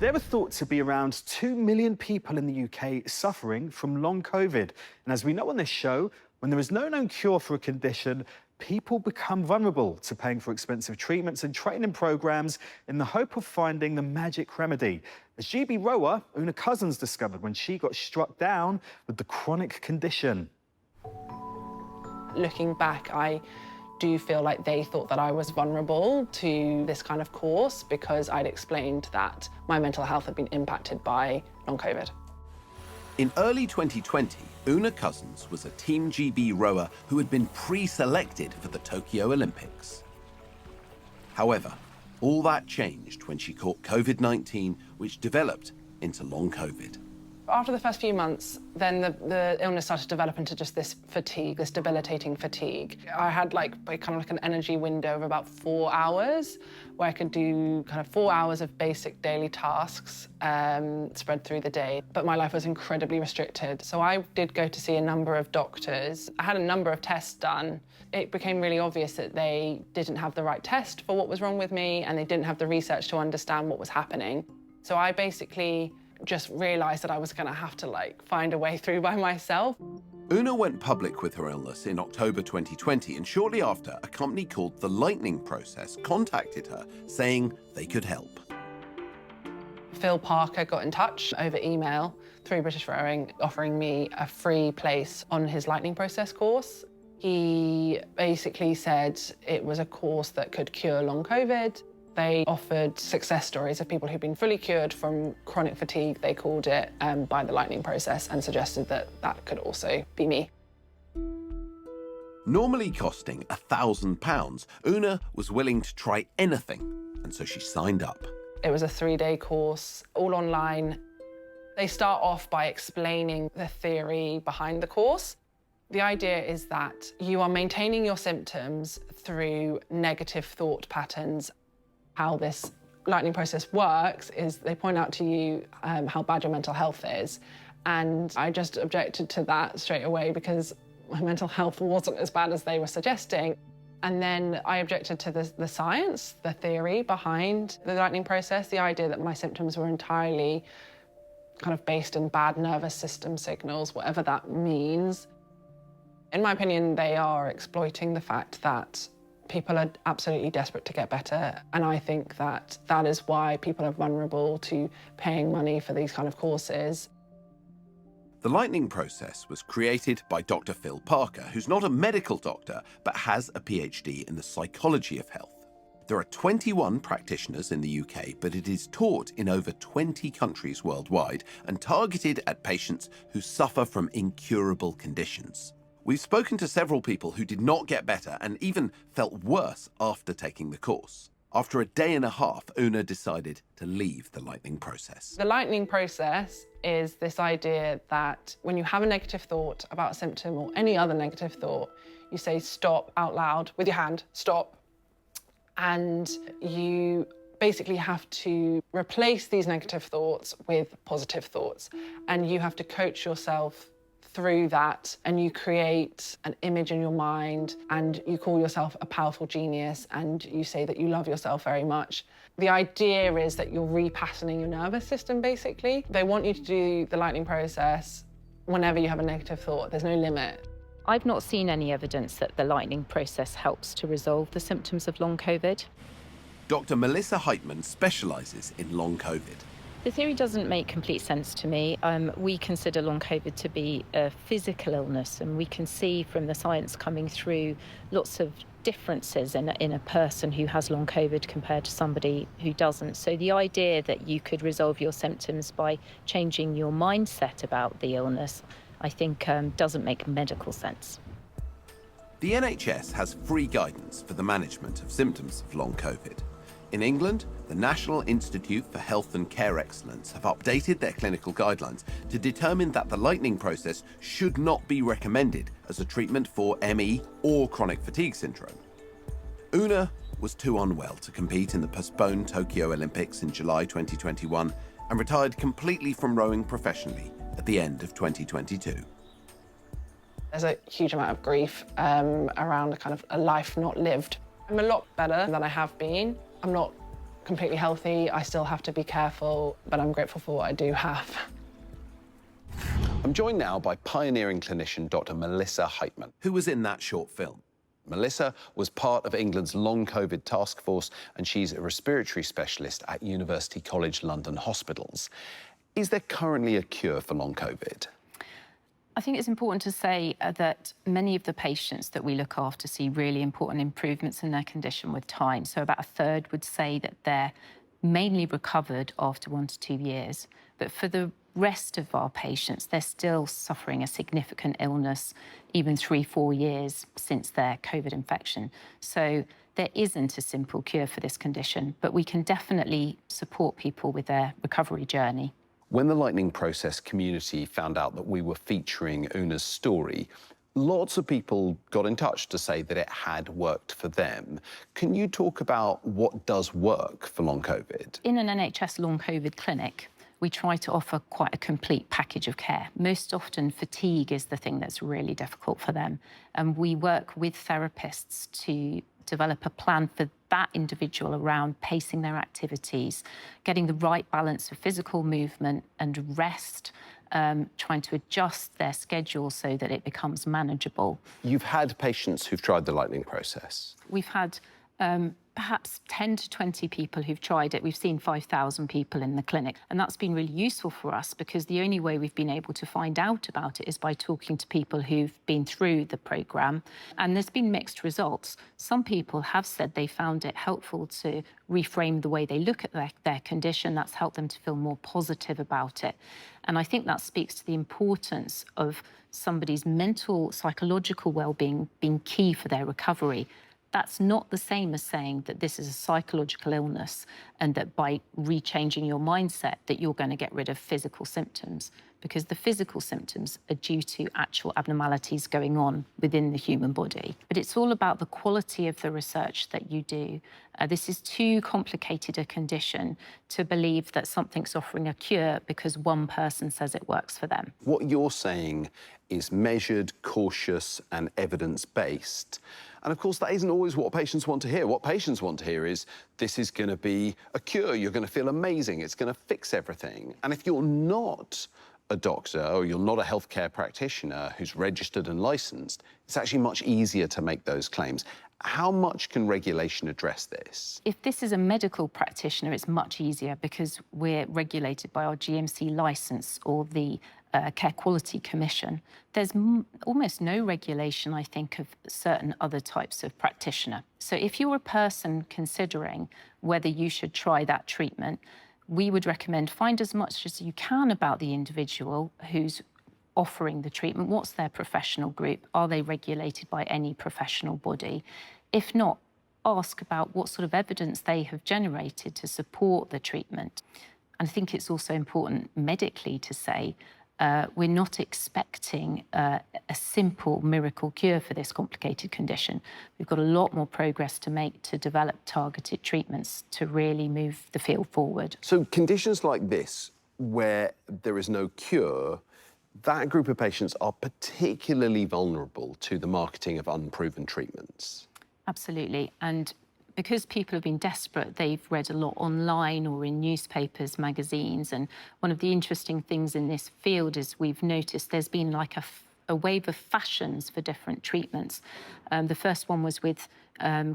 There are thought to be around 2 million people in the UK suffering from long COVID. And as we know on this show, when there is no known cure for a condition, people become vulnerable to paying for expensive treatments and training programmes in the hope of finding the magic remedy. As GB rower Oonagh Cousins discovered when she got struck down with the chronic condition. Looking back, I do feel like they thought that I was vulnerable to this kind of course because I'd explained that my mental health had been impacted by long COVID. In early 2020, Oonagh Cousins was a Team GB rower who had been pre-selected for the Tokyo Olympics. However, all that changed when she caught COVID-19, which developed into long COVID. After the first few months, then the illness started to develop into just this fatigue, this debilitating fatigue. I had kind of like an energy window of about 4 hours where I could do kind of 4 hours of basic daily tasks spread through the day. But my life was incredibly restricted. So I did go to see a number of doctors. I had a number of tests done. It became really obvious that they didn't have the right test for what was wrong with me, and they didn't have the research to understand what was happening. So I basically just realised that I was going to have to find a way through by myself. Oonagh went public with her illness in October 2020, and shortly after, a company called The Lightning Process contacted her saying they could help. Phil Parker got in touch over email through British Rowing, offering me a free place on his Lightning Process course. He basically said it was a course that could cure long COVID. They offered success stories of people who'd been fully cured from chronic fatigue, they called it, by the Lightning Process, and suggested that that could also be me. Normally costing £1,000, Oonagh was willing to try anything, and so she signed up. It was a 3-day course, all online. They start off by explaining the theory behind the course. The idea is that you are maintaining your symptoms through negative thought patterns. How this Lightning Process works is they point out to you how bad your mental health is. And I just objected to that straight away because my mental health wasn't as bad as they were suggesting. And then I objected to the science, the theory behind the Lightning Process, the idea that my symptoms were entirely kind of based in bad nervous system signals, whatever that means. In my opinion, they are exploiting the fact that people are absolutely desperate to get better, and I think that that is why people are vulnerable to paying money for these kind of courses. The Lightning Process was created by Dr. Phil Parker, who's not a medical doctor, but has a PhD in the psychology of health. There are 21 practitioners in the UK, but it is taught in over 20 countries worldwide and targeted at patients who suffer from incurable conditions. We've spoken to several people who did not get better and even felt worse after taking the course. After a day and a half, Oonagh decided to leave the Lightning Process. The Lightning Process is this idea that when you have a negative thought about a symptom or any other negative thought, you say stop out loud with your hand, stop. And you basically have to replace these negative thoughts with positive thoughts. And you have to coach yourself through that, and you create an image in your mind, and you call yourself a powerful genius, and you say that you love yourself very much. The idea is that you're repatterning your nervous system, basically. They want you to do the Lightning Process whenever you have a negative thought. There's no limit. I've not seen any evidence that the Lightning Process helps to resolve the symptoms of long COVID. Dr. Melissa Heightman specialises in long COVID. The theory doesn't make complete sense to me. We consider long COVID to be a physical illness, and we can see from the science coming through lots of differences in a person who has long COVID compared to somebody who doesn't. So the idea that you could resolve your symptoms by changing your mindset about the illness, I think doesn't make medical sense. The NHS has free guidance for the management of symptoms of long COVID. In England, the National Institute for Health and Care Excellence have updated their clinical guidelines to determine that the Lightning Process should not be recommended as a treatment for ME or chronic fatigue syndrome. Oonagh was too unwell to compete in the postponed Tokyo Olympics in July 2021 and retired completely from rowing professionally at the end of 2022. There's a huge amount of grief around a kind of a life not lived. I'm a lot better than I have been. I'm not completely healthy. I still have to be careful, but I'm grateful for what I do have. I'm joined now by pioneering clinician Dr. Melissa Heightman, who was in that short film. Melissa was part of England's long COVID task force, and she's a respiratory specialist at University College London Hospitals. Is there currently a cure for long COVID? I think it's important to say that many of the patients that we look after see really important improvements in their condition with time. So about a third would say that they're mainly recovered after 1 to 2 years. But for the rest of our patients, they're still suffering a significant illness, even 3-4 years since their COVID infection. So there isn't a simple cure for this condition, but we can definitely support people with their recovery journey. When the Lightning Process community found out that we were featuring Oonagh's story, lots of people got in touch to say that it had worked for them. Can you talk about what does work for long COVID? In an NHS long COVID clinic, we try to offer quite a complete package of care. Most often, fatigue is the thing that's really difficult for them. And we work with therapists to develop a plan for that individual around pacing their activities, getting the right balance of physical movement and rest, trying to adjust their schedule so that it becomes manageable. You've had patients who've tried the Lightning Process. We've had perhaps 10 to 20 people who've tried it. We've seen 5,000 people in the clinic, and that's been really useful for us because the only way we've been able to find out about it is by talking to people who've been through the programme, and there's been mixed results. Some people have said they found it helpful to reframe the way they look at their condition. That's helped them to feel more positive about it. And I think that speaks to the importance of somebody's mental, psychological well-being being key for their recovery. That's not the same as saying that this is a psychological illness and that by rechanging your mindset that you're going to get rid of physical symptoms, because the physical symptoms are due to actual abnormalities going on within the human body. But it's all about the quality of the research that you do. This is too complicated a condition to believe that something's offering a cure because one person says it works for them. What you're saying is measured, cautious, and evidence-based. And of course, that isn't always what patients want to hear. What patients want to hear is, this is going to be a cure, you're going to feel amazing, it's going to fix everything. And if you're not a doctor or you're not a healthcare practitioner who's registered and licensed, it's actually much easier to make those claims. How much can regulation address this? If this is a medical practitioner, it's much easier because we're regulated by our GMC licence or the Care Quality Commission. There's almost no regulation, I think, of certain other types of practitioner. So if you're a person considering whether you should try that treatment, we would recommend find as much as you can about the individual who's offering the treatment. What's their professional group? Are they regulated by any professional body? If not, ask about what sort of evidence they have generated to support the treatment. And I think it's also important medically to say we're not expecting a simple miracle cure for this complicated condition. We've got a lot more progress to make to develop targeted treatments to really move the field forward. So conditions like this, where there is no cure, that group of patients are particularly vulnerable to the marketing of unproven treatments. Absolutely. And because people have been desperate, they've read a lot online or in newspapers, magazines. And one of the interesting things in this field is we've noticed there's been like a wave of fashions for different treatments. The first one was with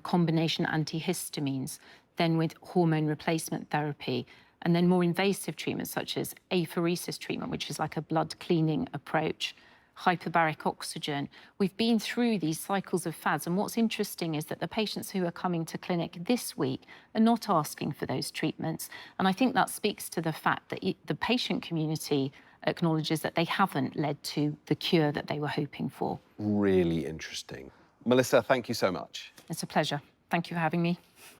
combination antihistamines, then with hormone replacement therapy, and then more invasive treatments such as apheresis treatment, which is like a blood cleaning approach, hyperbaric oxygen. We've been through these cycles of fads, and what's interesting is that the patients who are coming to clinic this week are not asking for those treatments. And I think that speaks to the fact that the patient community acknowledges that they haven't led to the cure that they were hoping for. Really interesting. Melissa, thank you so much. It's a pleasure. Thank you for having me.